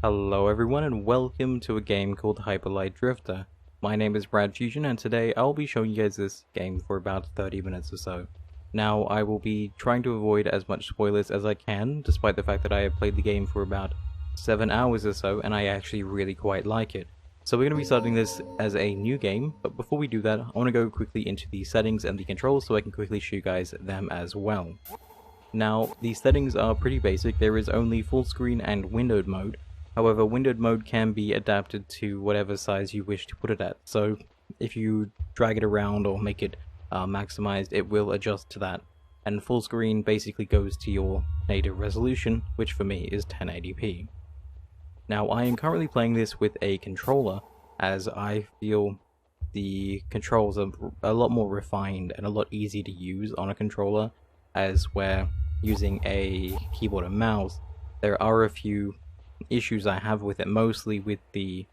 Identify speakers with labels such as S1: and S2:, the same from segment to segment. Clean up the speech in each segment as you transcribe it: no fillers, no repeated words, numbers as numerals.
S1: Hello everyone and welcome to a game called Hyperlight Drifter. My name is BradPhusion and today I'll be showing you guys this game for about 30 minutes or so. Now I will be trying to avoid as much spoilers as I can, despite the fact that I have played the game for about 7 hours or so and I actually really quite like it. So we're going to be starting this as a new game, but before we do that I want to go quickly into the settings and the controls so I can quickly show you guys them as well. Now, these settings are pretty basic. There is only full screen and windowed mode. However, windowed mode can be adapted to whatever size you wish to put it at. So if you drag it around or make it maximized, it will adjust to that. And full screen basically goes to your native resolution, which for me is 1080p. Now, I am currently playing this with a controller, as I feel the controls are a lot more refined and a lot easier to use on a controller, as where using a keyboard and mouse, there are a few issues I have with it, mostly with the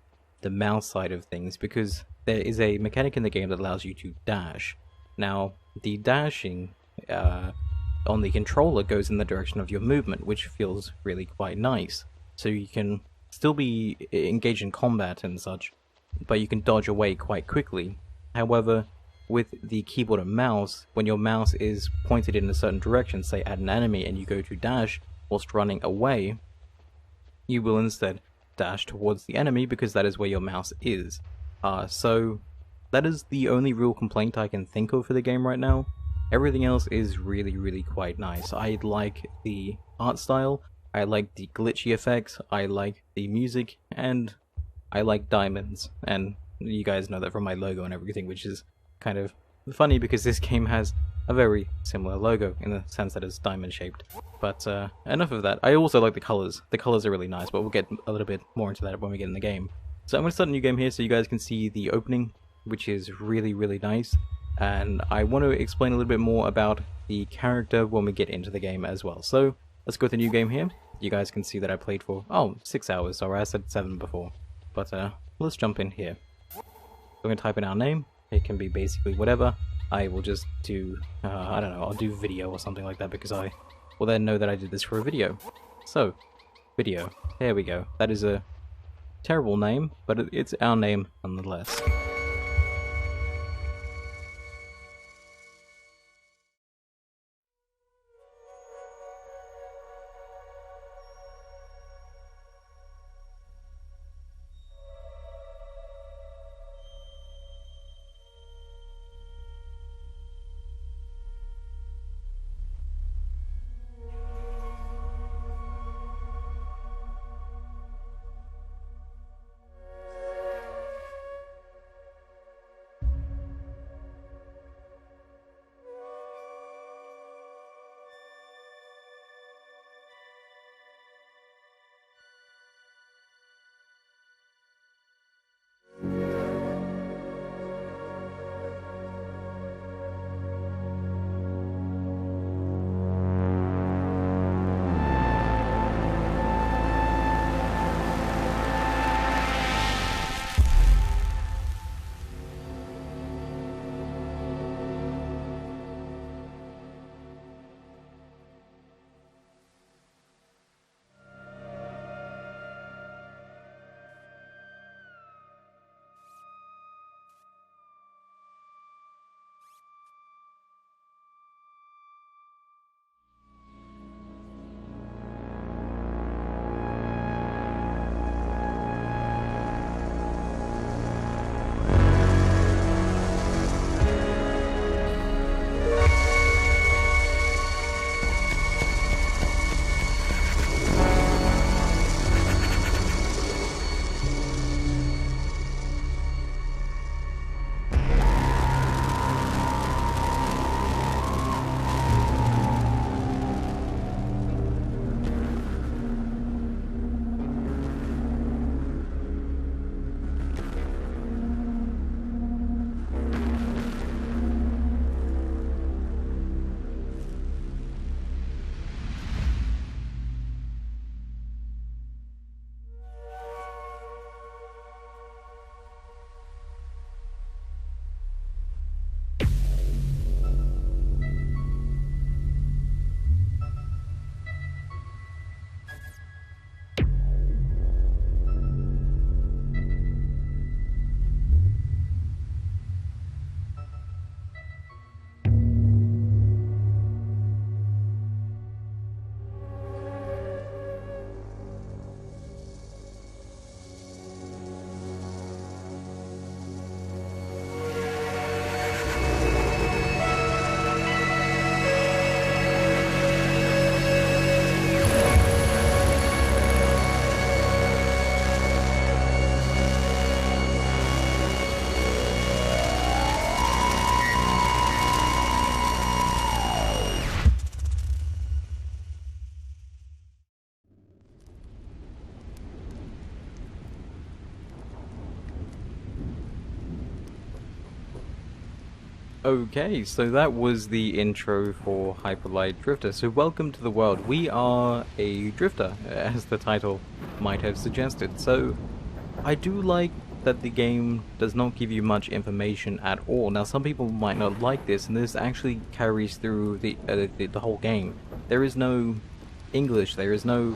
S1: mouse side of things, because there is a mechanic in the game that allows you to dash. Now, the dashing on the controller goes in the direction of your movement, which feels really quite nice. So you can still be engaged in combat and such, but you can dodge away quite quickly. However, with the keyboard and mouse, when your mouse is pointed in a certain direction, say at an enemy, and you go to dash whilst running away, you will instead dash towards the enemy because that is where your mouse is. So that is the only real complaint I can think of for the game right now. Everything else is really quite nice. I like the art style, I like the glitchy effects, I like the music, and I like diamonds. And you guys know that from my logo and everything, which is kind of funny because this game has a very similar logo in the sense that it's diamond shaped. But enough of that. I also like the colors. The colors are really nice, but we'll get a little bit more into that when we get in the game. So I'm going to start a new game here so you guys can see the opening, which is really nice. And I want to explain a little bit more about the character when we get into the game as well. So let's go to the new game here. You guys can see that I played for, 6 hours. Sorry, I said 7 before. But let's jump in here. We're going to type in our name. It can be basically whatever. I will just do, I don't know, I'll do video or something like that because I will then know that I did this for a video. So, video. There we go. That is a terrible name, but it's our name nonetheless. Okay, so that was the intro for Hyperlight Drifter. So welcome to the world. We are a drifter, as the title might have suggested. So I do like that the game does not give you much information at all. Now some people might not like this, and this actually carries through the whole game. There is no English, there is no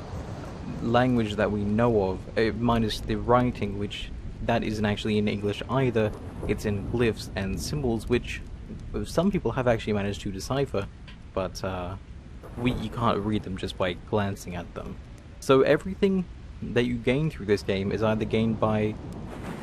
S1: language that we know of, minus the writing, which that isn't actually in English either. It's in glyphs and symbols, which some people have actually managed to decipher, but you can't read them just by glancing at them. So everything that you gain through this game is either gained through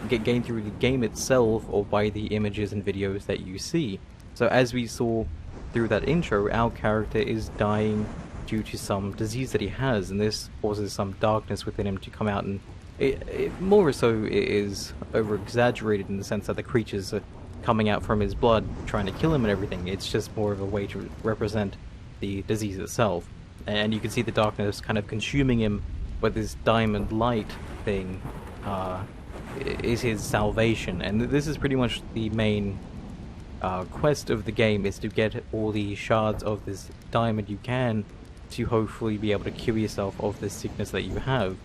S1: the game itself or by the images and videos that you see. So as we saw through that intro, our character is dying due to some disease that he has, and this causes some darkness within him to come out, and it more so it is over-exaggerated in the sense that the creatures are coming out from his blood trying to kill him and everything. It's just more of a way to represent the disease itself, and you can see the darkness kind of consuming him, but this diamond light thing is his salvation, and this is pretty much the main quest of the game, is to get all the shards of this diamond you can to hopefully be able to cure yourself of this sickness that you have.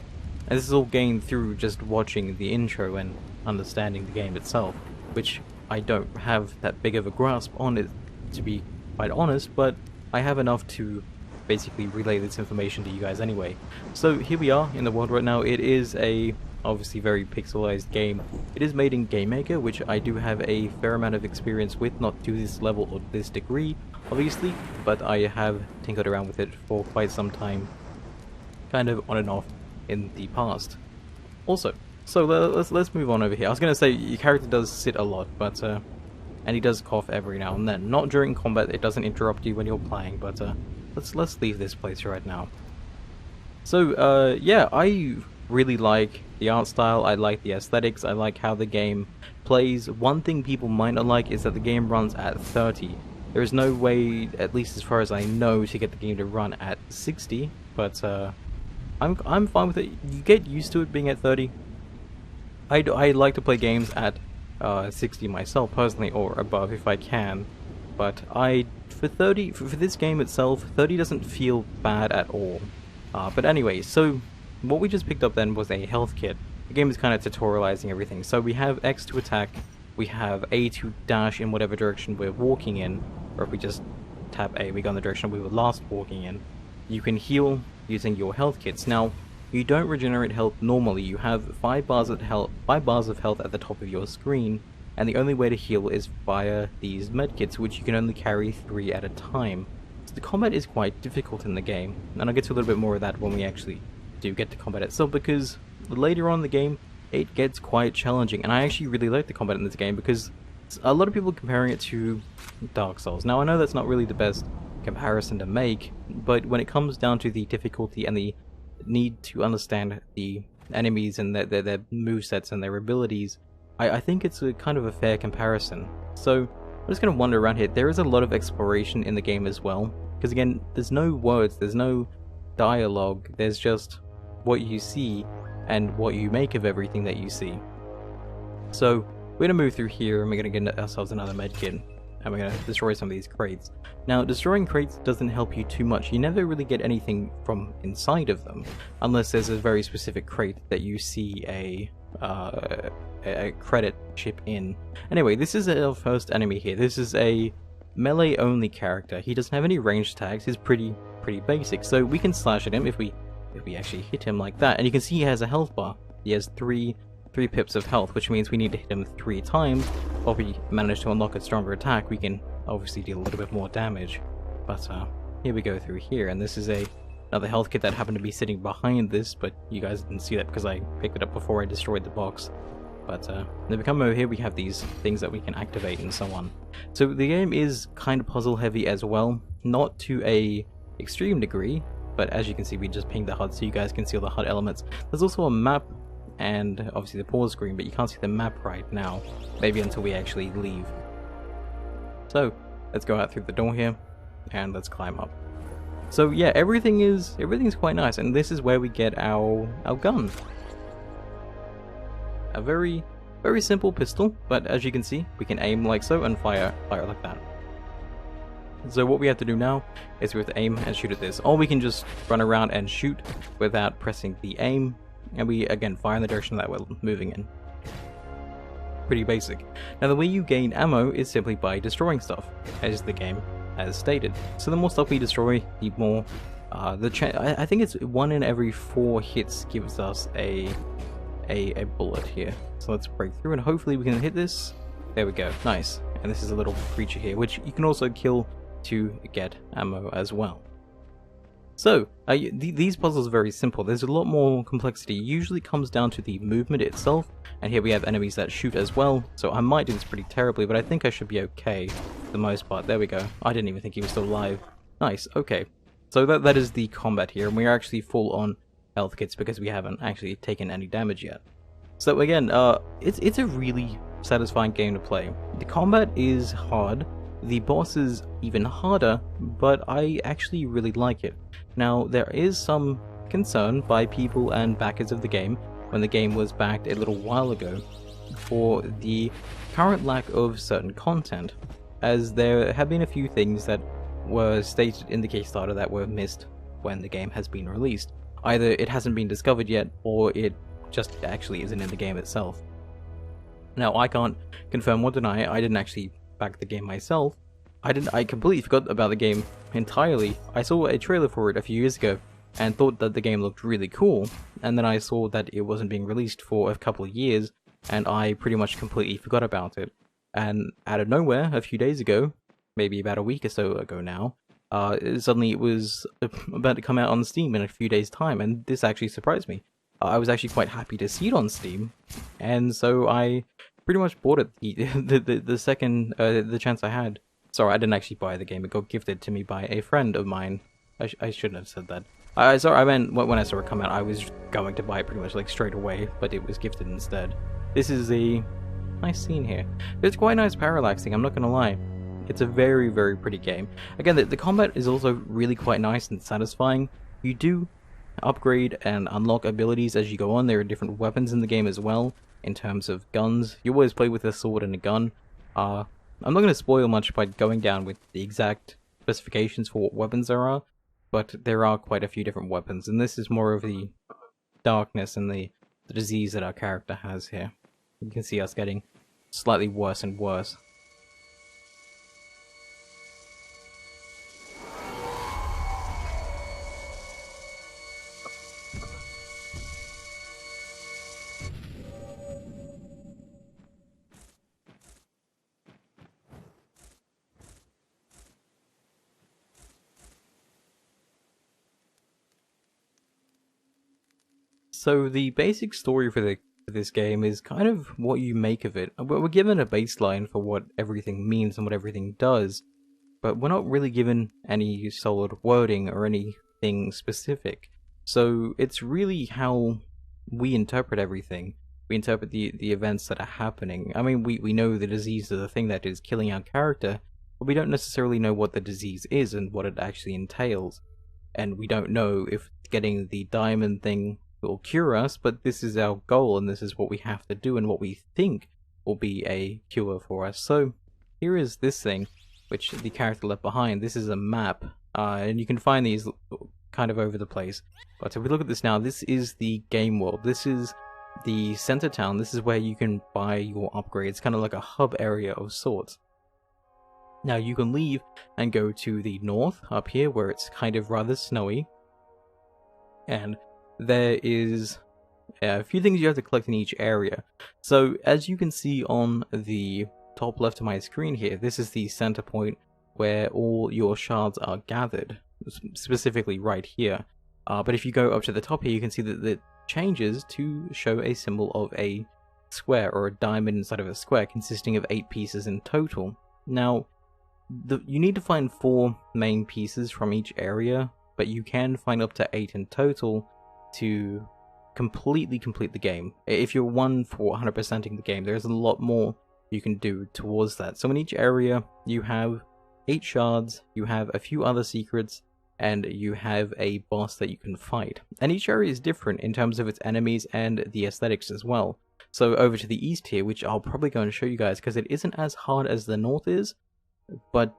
S1: And this is all gained through just watching the intro and understanding the game itself, which I don't have that big of a grasp on it, to be quite honest, but I have enough to basically relay this information to you guys anyway. So here we are in the world right now. It is a obviously very pixelized game. It is made in GameMaker, which I do have a fair amount of experience with, not to this level or this degree, obviously, but I have tinkered around with it for quite some time, kind of on and off in the past. Also, so let's move on over here. I was going to say your character does sit a lot, but and he does cough every now and then. Not during combat, it doesn't interrupt you when you're playing, but let's leave this place right now. So yeah, I really like the art style, I like the aesthetics, I like how the game plays. One thing people might not like is that the game runs at 30. There is no way, at least as far as I know, to get the game to run at 60, but I'm fine with it. You get used to it being at 30. I like to play games at 60 myself personally, or above if I can, but for this game itself, 30 doesn't feel bad at all. But anyway, so what we just picked up then was a health kit. The game is kind of tutorializing everything. So we have X to attack, we have A to dash in whatever direction we're walking in, or if we just tap A, we go in the direction we were last walking in. You can heal using your health kits. Now, you don't regenerate health normally. You have 5 bars of health at the top of your screen, and the only way to heal is via these medkits, which you can only carry 3 at a time. So the combat is quite difficult in the game, and I'll get to a little bit more of that when we actually do get to combat itself, because later on in the game it gets quite challenging, and I actually really like the combat in this game because a lot of people are comparing it to Dark Souls. Now I know that's not really the best comparison to make, but when it comes down to the difficulty and the need to understand the enemies and their movesets and their abilities, I think it's a kind of a fair comparison. So I'm just going to wander around here. There is a lot of exploration in the game as well, because again, there's no words, there's no dialogue, there's just what you see and what you make of everything that you see. So we're going to move through here and we're going to get ourselves another medkit, and we're going to destroy some of these crates. Now, destroying crates doesn't help you too much. You never really get anything from inside of them, unless there's a very specific crate that you see a credit chip in. Anyway, this is our first enemy here. This is a melee-only character. He doesn't have any ranged attacks. He's pretty basic, so we can slash at him if we actually hit him like that. And you can see he has a health bar. He has 3 pips of health, which means we need to hit him 3 times. Or if we manage to unlock a stronger attack, we can obviously deal a little bit more damage. But here we go through here, and this is another health kit that happened to be sitting behind this, but you guys didn't see that because I picked it up before I destroyed the box. But then we come over here, we have these things that we can activate and so on. So the game is kind of puzzle heavy as well, not to a extreme degree, but as you can see, we just pinged the HUD so you guys can see all the HUD elements. There's also a map and obviously the pause screen, but you can't see the map right now, maybe until we actually leave. So let's go out through the door here and let's climb up. So yeah, everything's quite nice, and this is where we get our gun. A very Very simple pistol, but as you can see, we can aim like so and fire like that. So what we have to do now is we have to aim and shoot at this, or we can just run around and shoot without pressing the aim, and we again fire in the direction that we're moving in. Pretty basic. Now the way you gain ammo is simply by destroying stuff, as the game has stated. So the more stuff we destroy, the more I think it's 1 in every 4 hits gives us a bullet here. So let's break through and hopefully we can hit this. There we go, nice. And this is a little creature here, which you can also kill to get ammo as well. So, these puzzles are very simple. There's a lot more complexity. It usually comes down to the movement itself, and here we have enemies that shoot as well, so I might do this pretty terribly, but I think I should be okay for the most part. There we go. I didn't even think he was still alive. Nice, okay. So that is the combat here, and we are actually full on health kits because we haven't actually taken any damage yet. So again, it's a really satisfying game to play. The combat is hard, the boss is even harder, but I actually really like it. Now, there is some concern by people and backers of the game, when the game was backed a little while ago, for the current lack of certain content, as there have been a few things that were stated in the Kickstarter that were missed when the game has been released. Either it hasn't been discovered yet, or it just actually isn't in the game itself. Now, I can't confirm or deny, I didn't actually back the game myself. I completely forgot about the game entirely. I saw a trailer for it a few years ago and thought that the game looked really cool, and then I saw that it wasn't being released for a couple of years, and I pretty much completely forgot about it. And out of nowhere, a few days ago, maybe about a week or so ago now, suddenly it was about to come out on Steam in a few days' time, and this actually surprised me. I was actually quite happy to see it on Steam, and so I pretty much bought it the second the chance I had. Sorry, I didn't actually buy the game. It got gifted to me by a friend of mine. I shouldn't have said that. Sorry, I meant when I saw it come out, I was going to buy it pretty much like straight away, but it was gifted instead. This is a nice scene here. It's quite nice parallaxing, I'm not gonna lie. It's a very, very pretty game. Again, the combat is also really quite nice and satisfying. You do upgrade and unlock abilities as you go on. There are different weapons in the game as well, in terms of guns. You always play with a sword and a gun. I'm not going to spoil much by going down with the exact specifications for what weapons there are, but there are quite a few different weapons, and this is more of the darkness and the disease that our character has here. You can see us getting slightly worse and worse. So the basic story for this game is kind of what you make of it. We're given a baseline for what everything means and what everything does, but we're not really given any solid wording or anything specific. So it's really how we interpret everything. We interpret the events that are happening. I mean, we know the disease is the thing that is killing our character, but we don't necessarily know what the disease is and what it actually entails. And we don't know if getting the diamond thing will cure us, but this is our goal and this is what we have to do and what we think will be a cure for us. So here is this thing which the character left behind. This is a map, and you can find these kind of over the place. But if we look at this now, this is the game world. This is the center town. This is where you can buy your upgrades, kind of like a hub area of sorts. Now you can leave and go to the north up here where it's kind of rather snowy, and there is a few things you have to collect in each area. So as you can see on the top left of my screen here, this is the center point where all your shards are gathered, specifically right here. But if you go up to the top here, you can see that it changes to show a symbol of a square or a diamond inside of a square consisting of 8 pieces in total. Now, you need to find 4 main pieces from each area, but you can find up to 8 in total to completely complete the game. If you're one for 100%ing the game, there's a lot more you can do towards that. So in each area, you have 8 shards, you have a few other secrets, and you have a boss that you can fight. And each area is different in terms of its enemies and the aesthetics as well. So over to the east here, which I'll probably go and show you guys, because it isn't as hard as the north is, but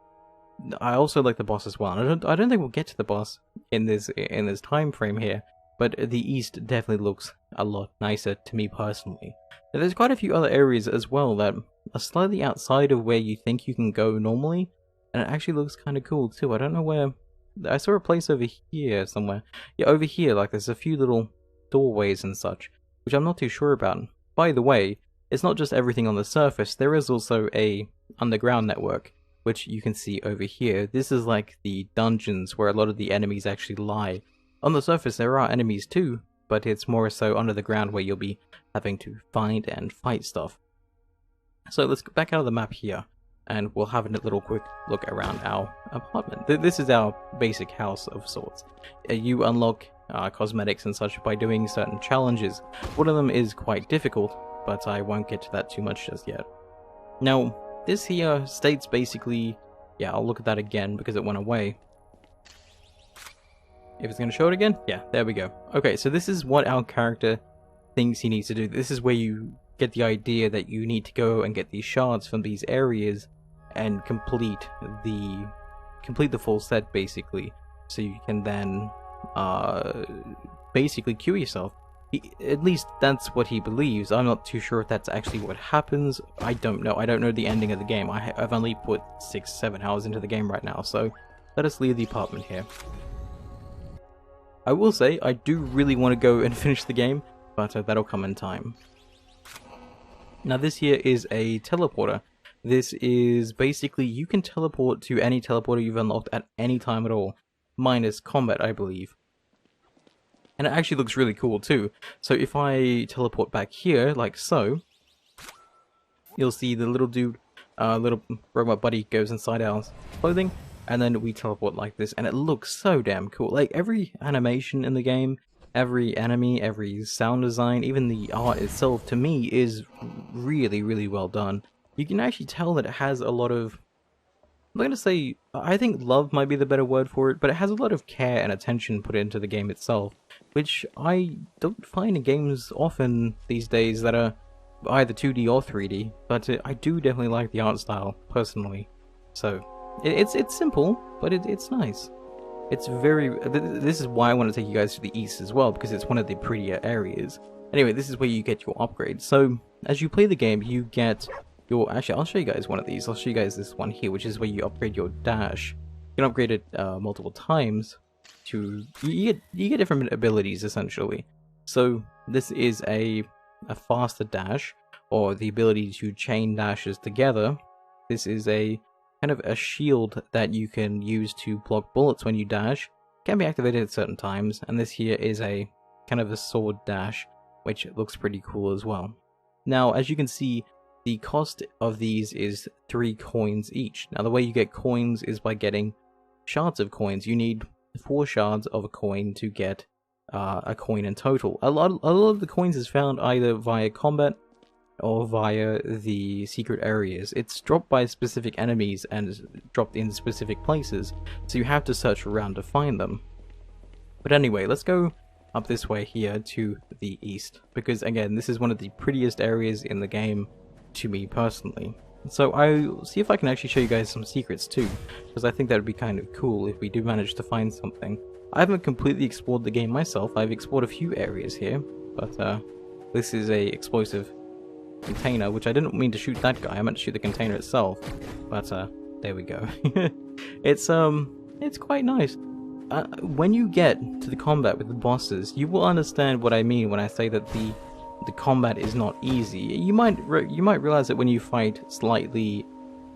S1: I also like the boss as well. And I don't think we'll get to the boss in this time frame here, but the east definitely looks a lot nicer to me personally. Now, there's quite a few other areas as well that are slightly outside of where you think you can go normally, and it actually looks kind of cool too. I don't know where. I saw a place over here somewhere. Yeah, over here, like there's a few little doorways and such, which I'm not too sure about. By the way, it's not just everything on the surface, there is also a underground network, which you can see over here. This is like the dungeons where a lot of the enemies actually lie. On the surface there are enemies too, but it's more so under the ground where you'll be having to find and fight stuff. So let's go back out of the map here, and we'll have a little quick look around our apartment. This is our basic house of sorts. You unlock cosmetics and such by doing certain challenges. One of them is quite difficult, but I won't get to that too much just yet. Now, this here states basically... Yeah, I'll look at that again because it went away. If it's going to show it again? Yeah, there we go. Okay, so this is what our character thinks he needs to do. This is where you get the idea that you need to go and get these shards from these areas and complete the full set, basically. So you can then basically queue yourself. At least that's what he believes. I'm not too sure if that's actually what happens. I don't know. I don't know the ending of the game. I've only put 6-7 hours into the game right now, so let us leave the apartment here. I will say, I do really want to go and finish the game, but that'll come in time. Now this here is a teleporter. This is basically, you can teleport to any teleporter you've unlocked at any time at all, minus combat, I believe. And it actually looks really cool too. So if I teleport back here, like so, you'll see the little dude, little robot buddy goes inside our clothing, and then we teleport like this, and it looks so damn cool. Like, every animation in the game, every enemy, every sound design, even the art itself, to me, is really, really well done. You can actually tell that it has a lot of... I'm not going to say... I think love might be the better word for it, but it has a lot of care and attention put into the game itself, which I don't find in games often these days that are either 2D or 3D, but I do definitely like the art style, personally. So... It's simple, but it's nice. It's very... This is why I want to take you guys to the east as well, because it's one of the prettier areas. Anyway, this is where you get your upgrades. So, as you play the game, you get your... Actually, I'll show you guys one of these. I'll show you guys this one here, which is where you upgrade your dash. You can upgrade it multiple times to... You get different abilities, essentially. So, this is a faster dash, or the ability to chain dashes together. This is a... kind of a shield that you can use to block bullets when you dash. Can be activated at certain times, and this here is a kind of a sword dash, which looks pretty cool as well. Now, as you can see, the cost of these is 3 coins each. Now, the way you get coins is by getting shards of coins. You need 4 shards of a coin to get a coin in total. A lot of the coins is found either via combat or via the secret areas. It's dropped by specific enemies and dropped in specific places, so you have to search around to find them. But anyway, let's go up this way here to the east, because again, this is one of the prettiest areas in the game to me personally. So I'll see if I can actually show you guys some secrets too, because I think that would be kind of cool if we do manage to find something. I haven't completely explored the game myself. I've explored a few areas here, but this is a explosive container, which I didn't mean to shoot that guy. I meant to shoot the container itself, but there we go. It's quite nice. When you get to the combat with the bosses, you will understand what I mean when I say that the combat is not easy. You might realize it when you fight slightly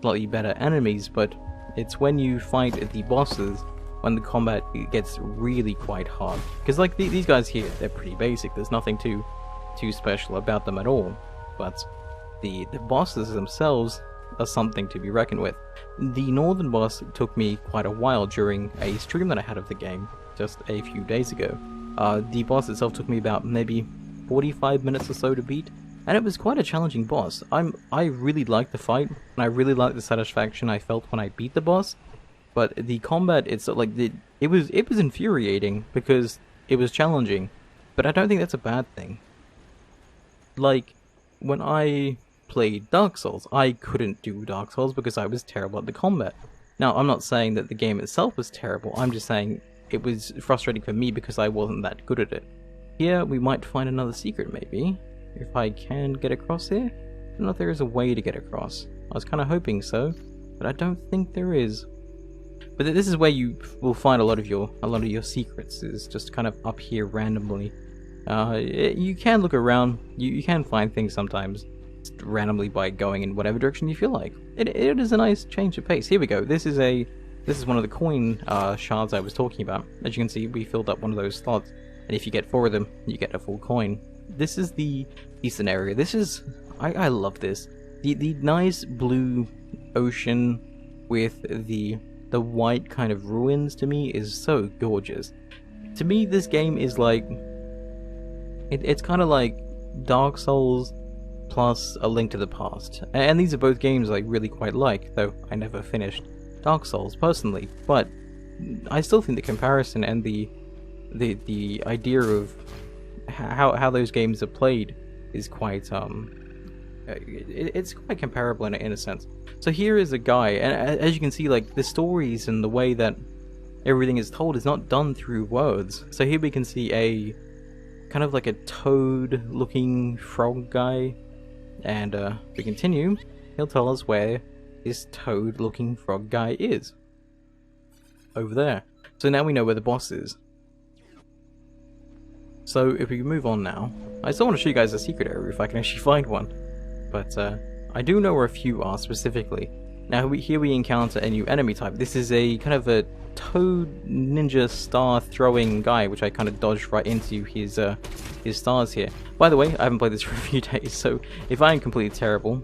S1: better enemies, but it's when you fight the bosses when the combat gets really quite hard. Because like these guys here, they're pretty basic. There's nothing too special about them at all. But the bosses themselves are something to be reckoned with. The northern boss took me quite a while during a stream that I had of the game just a few days ago. The boss itself took me about maybe 45 minutes or so to beat, and it was quite a challenging boss. I really liked the fight, and I really liked the satisfaction I felt when I beat the boss. But the combat, it's like it was infuriating because it was challenging, but I don't think that's a bad thing. Like, when I played Dark Souls, I couldn't do Dark Souls because I was terrible at the combat. Now, I'm not saying that the game itself was terrible, I'm just saying it was frustrating for me because I wasn't that good at it. Here, we might find another secret, maybe. If I can get across here? I don't know if there is a way to get across. I was kind of hoping so, but I don't think there is. But this is where you will find a lot of your secrets, is just kind of up here randomly. You can look around, you can find things sometimes randomly by going in whatever direction you feel like. It is a nice change of pace. Here we go. This is one of the coin shards I was talking about. As you can see, we filled up one of those slots, and if you get 4 of them, you get a full coin. This is the eastern area. This is I love this. The nice blue ocean with the white kind of ruins to me is so gorgeous. To me, this game is like it's kind of like Dark Souls plus A Link to the Past, and these are both games I really quite like, though I never finished Dark Souls personally. But I still think the comparison and the idea of how those games are played is quite it's quite comparable in a sense. So here is a guy, and as you can see, like the stories and the way that everything is told is not done through words. So here we can see a kind of like a toad-looking frog guy, and if we continue, he'll tell us where this toad-looking frog guy is. Over there. So now we know where the boss is. So if we move on now, I still want to show you guys a secret area if I can actually find one. But I do know where a few are specifically. Now here we encounter a new enemy type. This is a kind of a toad ninja star throwing guy, which I kind of dodged right into his stars here. By the way, I haven't played this for a few days, so if I am completely terrible,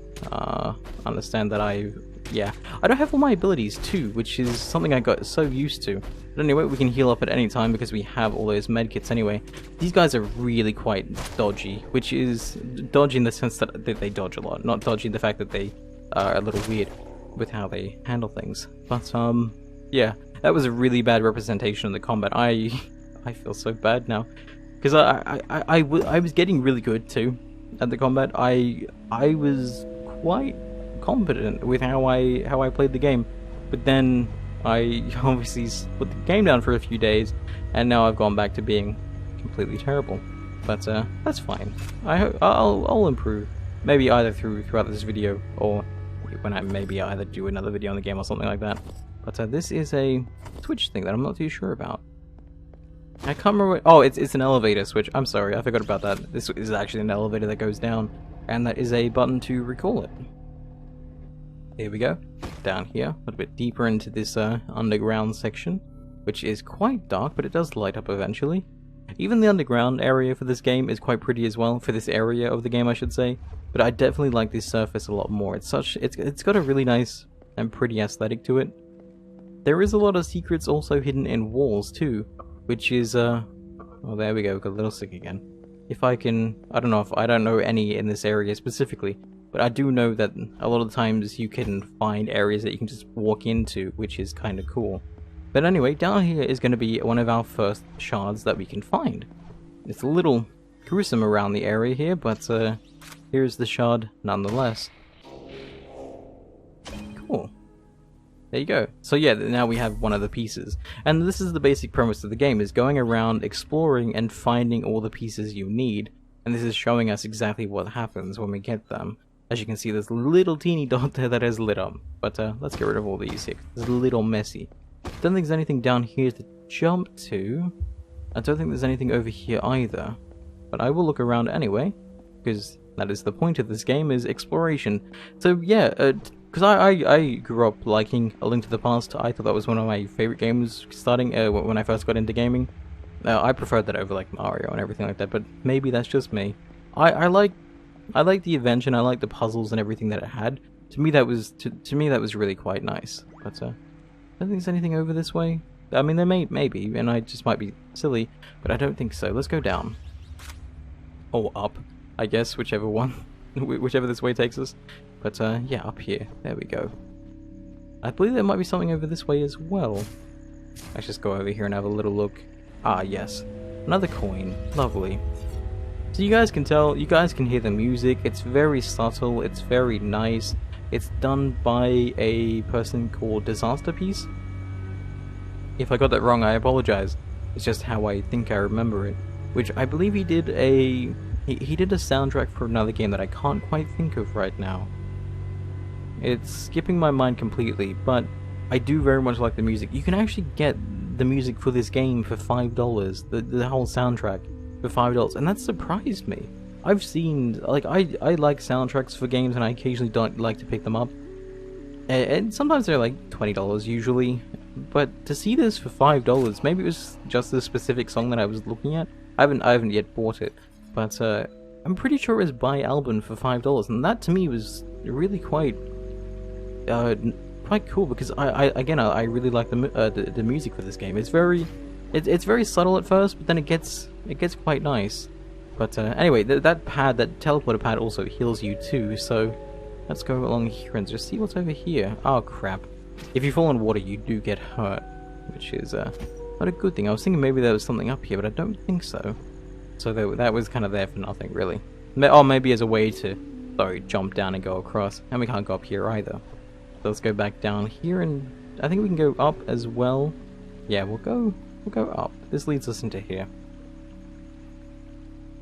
S1: understand that I don't have all my abilities too, which is something I got so used to. But anyway, we can heal up at any time because we have all those medkits anyway. These guys are really quite dodgy, which is dodgy in the sense that they dodge a lot, not dodgy in the fact that they are a little weird with how they handle things. But yeah, that was a really bad representation of the combat. I feel so bad now because I was getting really good too at the combat. I was quite competent with how I played the game, but then I obviously put the game down for a few days, and now I've gone back to being completely terrible. But that's fine. I'll improve. Maybe either throughout this video, or when I maybe either do another video on the game or something like that. But this is a switch thing that I'm not too sure about. I can't remember. Oh, it's an elevator switch. I'm sorry, I forgot about that. This is actually an elevator that goes down, and that is a button to recall it. Here we go, down here, a little bit deeper into this underground section, which is quite dark, but it does light up eventually. Even the underground area for this game is quite pretty as well, for this area of the game I should say, but I definitely like this surface a lot more. It's got a really nice and pretty aesthetic to it. There is a lot of secrets also hidden in walls too, which is oh, there we go, got a little sick again. If I can, I don't know any in this area specifically, but I do know that a lot of the times you can find areas that you can just walk into, which is kind of cool. But anyway, down here is going to be one of our first shards that we can find. It's a little gruesome around the area here, but here's the shard nonetheless. Cool. There you go. So yeah, now we have one of the pieces. And this is the basic premise of the game, is going around exploring and finding all the pieces you need. And this is showing us exactly what happens when we get them. As you can see, there's a little teeny dot there that is lit up. But let's get rid of all these here. It's a little messy. Don't think there's anything down here to jump to. I don't think there's anything over here either. But I will look around anyway, because that is the point of this game, is exploration. So yeah, because I grew up liking A Link to the Past. I thought that was one of my favorite games starting when I first got into gaming. I preferred that over like Mario and everything like that, but maybe that's just me. I like the adventure, and I like the puzzles and everything that it had. To me that was really quite nice. But I don't think there's anything over this way. I mean, there maybe, and I just might be silly, but I don't think so. Let's go down. Or up, I guess, whichever this way takes us. But yeah, up here. There we go. I believe there might be something over this way as well. Let's just go over here and have a little look. Ah, yes. Another coin. Lovely. So you guys can tell, you guys can hear the music. It's very subtle, it's very nice. It's done by a person called Disaster Piece. If I got that wrong, I apologize. It's just how I think I remember it. Which I believe he did a soundtrack for another game that I can't quite think of right now. It's skipping my mind completely, but I do very much like the music. You can actually get the music for this game for $5, the whole soundtrack for $5, and that surprised me. I've seen, like, I like soundtracks for games and I occasionally don't like to pick them up. And sometimes they're like $20 usually, but to see this for $5, maybe it was just the specific song that I was looking at. I haven't yet bought it, but I'm pretty sure it was by album for $5, and that to me was really quite cool, because I really like the music for this game. It's very subtle at first, but then it gets quite nice. But anyway, that teleporter pad also heals you too, so let's go along here and just see what's over here. Oh crap. If you fall in water, you do get hurt, which is not a good thing. I was thinking maybe there was something up here, but I don't think so. So that was kind of there for nothing, really. Oh, maybe as a way to, jump down and go across. And we can't go up here either. So let's go back down here, and I think we can go up as well. Yeah, we'll go up. This leads us into here.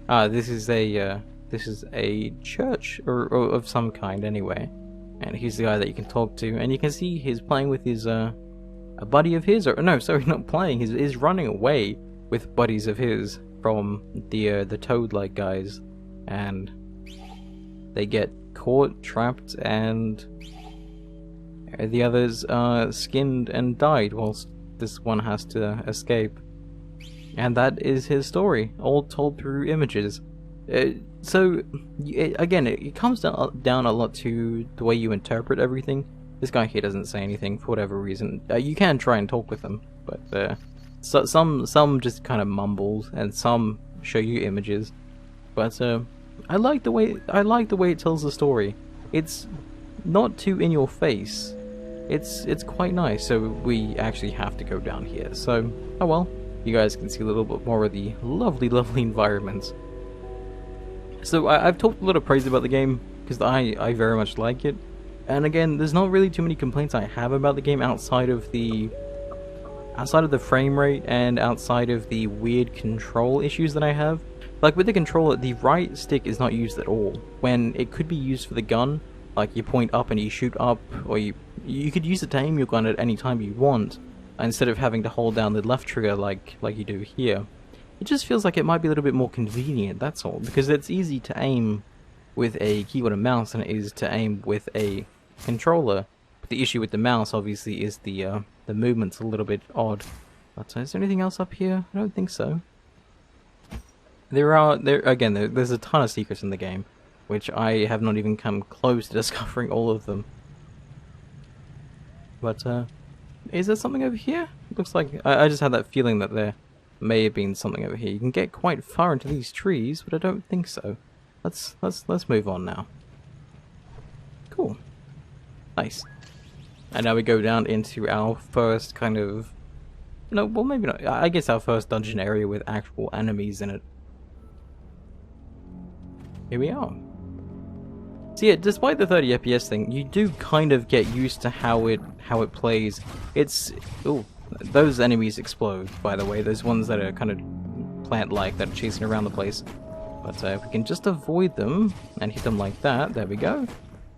S1: This is a church or of some kind anyway, and he's the guy that you can talk to, and you can see he's playing with his a buddy of his, or no, sorry, not playing. He's running away with buddies of his from the toad-like guys, and they get caught, trapped, and the others skinned and died, whilst this one has to escape. And that is his story, all told through images. So, again, it comes down a lot to the way you interpret everything. This guy here doesn't say anything for whatever reason. You can try and talk with him, but some just kind of mumbles, and some show you images. But I like the way it tells the story. It's not too in your face. It's quite nice. So we actually have to go down here. So oh well. You guys can see a little bit more of the lovely, lovely environments. So I've talked a lot of praise about the game, because I very much like it. And again, there's not really too many complaints I have about the game outside of the frame rate and outside of the weird control issues that I have. Like with the controller, the right stick is not used at all, when it could be used for the gun. Like you point up and you shoot up, or you could use it to aim your gun at any time you want, instead of having to hold down the left trigger like you do here. It just feels like it might be a little bit more convenient, that's all, because it's easy to aim with a keyboard and mouse than it is to aim with a controller. But the issue with the mouse, obviously, is the movement's a little bit odd. But is there anything else up here? I don't think so. There's a ton of secrets in the game, which I have not even come close to discovering all of them. But is there something over here? Looks like I just had that feeling that there may have been something over here. You can get quite far into these trees, but I don't think so. Let's move on now. Cool. Nice. And now we go down into our first kind of, no, well maybe not. I guess our first dungeon area with actual enemies in it. Here we are. So yeah, despite the 30 FPS thing, you do kind of get used to how it plays. It's those enemies explode, by the way. Those ones that are kind of plant-like that are chasing around the place. But if we can just avoid them and hit them like that, there we go.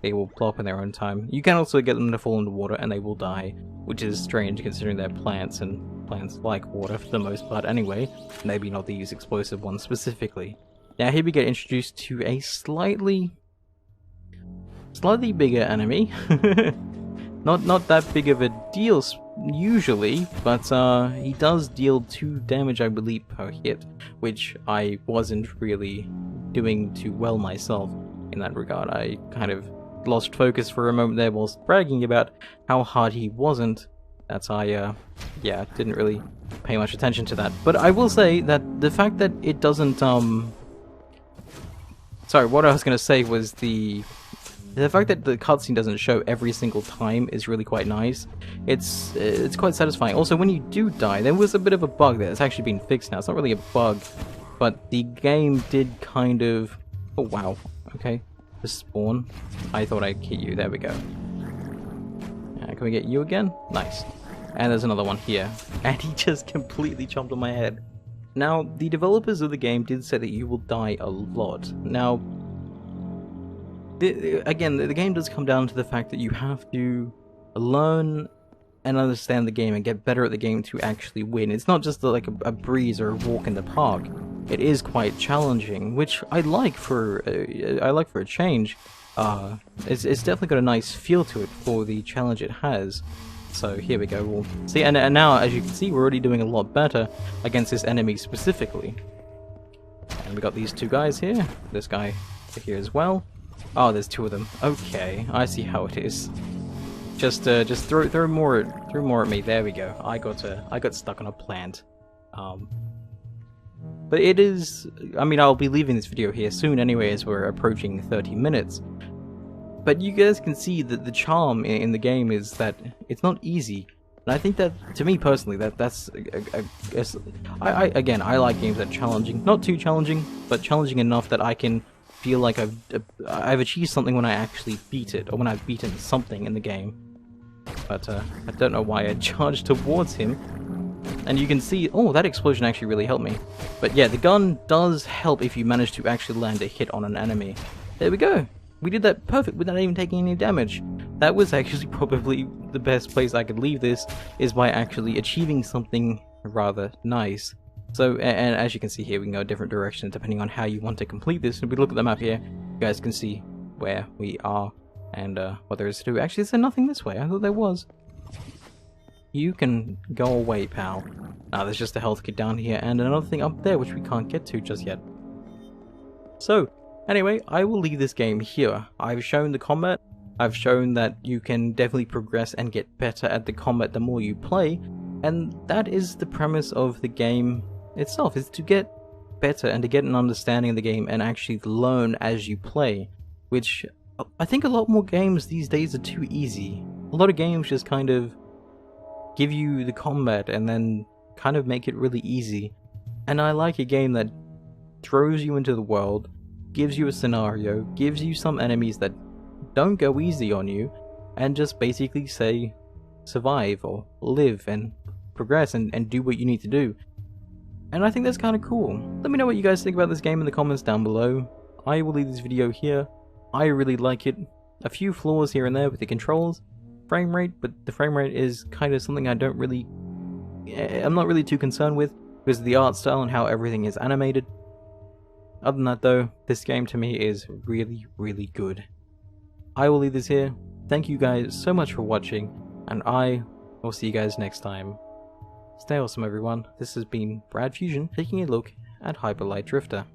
S1: They will plop in their own time. You can also get them to fall into water and they will die, which is strange considering they're plants, and plants like water for the most part anyway. Maybe not these explosive ones specifically. Now here we get introduced to a slightly bigger enemy. not that big of a deal usually, but he does deal 2 damage, I believe, per hit, which I wasn't really doing too well myself in that regard. I kind of lost focus for a moment there whilst bragging about how hard he wasn't. That's yeah, didn't really pay much attention to that. But I will say that the fact that it doesn't sorry, what I was going to say was the fact that the cutscene doesn't show every single time is really quite nice. It's quite satisfying. Also, when you do die, there was a bit of a bug there. It's actually been fixed now. It's not really a bug. but the game did kind of... Oh wow, okay. The spawn. I thought I'd hit you, there we go. Can we get you again? Nice. And there's another one here. And he just completely chomped on my head. Now, the developers of the game did say that you will die a lot. Now, again, the game does come down to the fact that you have to learn and understand the game and get better at the game to actually win. It's not just like a breeze or a walk in the park. It is quite challenging, which I like for a change. It's definitely got a nice feel to it for the challenge it has. So here we go. We'll see, and now as you can see, we're already doing a lot better against this enemy specifically. And we got these two guys here. This guy here as well. Oh, there's two of them. Okay, I see how it is. Just throw more at me. There we go. I got stuck on a plant. But it is. I mean, I'll be leaving this video here soon anyway, as we're approaching 30 minutes. But you guys can see that the charm in the game is that it's not easy. And I think that, to me personally, that's again, I like games that are challenging, not too challenging, but challenging enough that I can feel like I've achieved something when I actually beat it, or when I've beaten something in the game. But I don't know why I charged towards him. And you can see, oh, that explosion actually really helped me. But yeah, the gun does help if you manage to actually land a hit on an enemy. There we go. We did that perfect without even taking any damage. That was actually probably the best place I could leave this, is by actually achieving something rather nice. So, and as you can see here, we can go different directions depending on how you want to complete this. If we look at the map here, you guys can see where we are and what there is to do. Actually, is there nothing this way? I thought there was. You can go away, pal. Now, there's just a health kit down here and another thing up there which we can't get to just yet. So, anyway, I will leave this game here. I've shown the combat. I've shown that you can definitely progress and get better at the combat the more you play. And that is the premise of the game itself, is to get better and to get an understanding of the game and actually learn as you play. Which, I think a lot more games these days are too easy. A lot of games just kind of give you the combat and then kind of make it really easy. And I like a game that throws you into the world, gives you a scenario, gives you some enemies that don't go easy on you, and just basically say survive or live and progress and do what you need to do. And I think that's kind of cool. Let me know what you guys think about this game in the comments down below. I will leave this video here. I really like it. A few flaws here and there with the controls, frame rate, but the frame rate is kind of something I'm not really too concerned with, because of the art style and how everything is animated. Other than that though, this game to me is really, really good. I will leave this here. Thank you guys so much for watching, and I will see you guys next time. Stay awesome everyone. This has been BradPhusion taking a look at Hyper Light Drifter.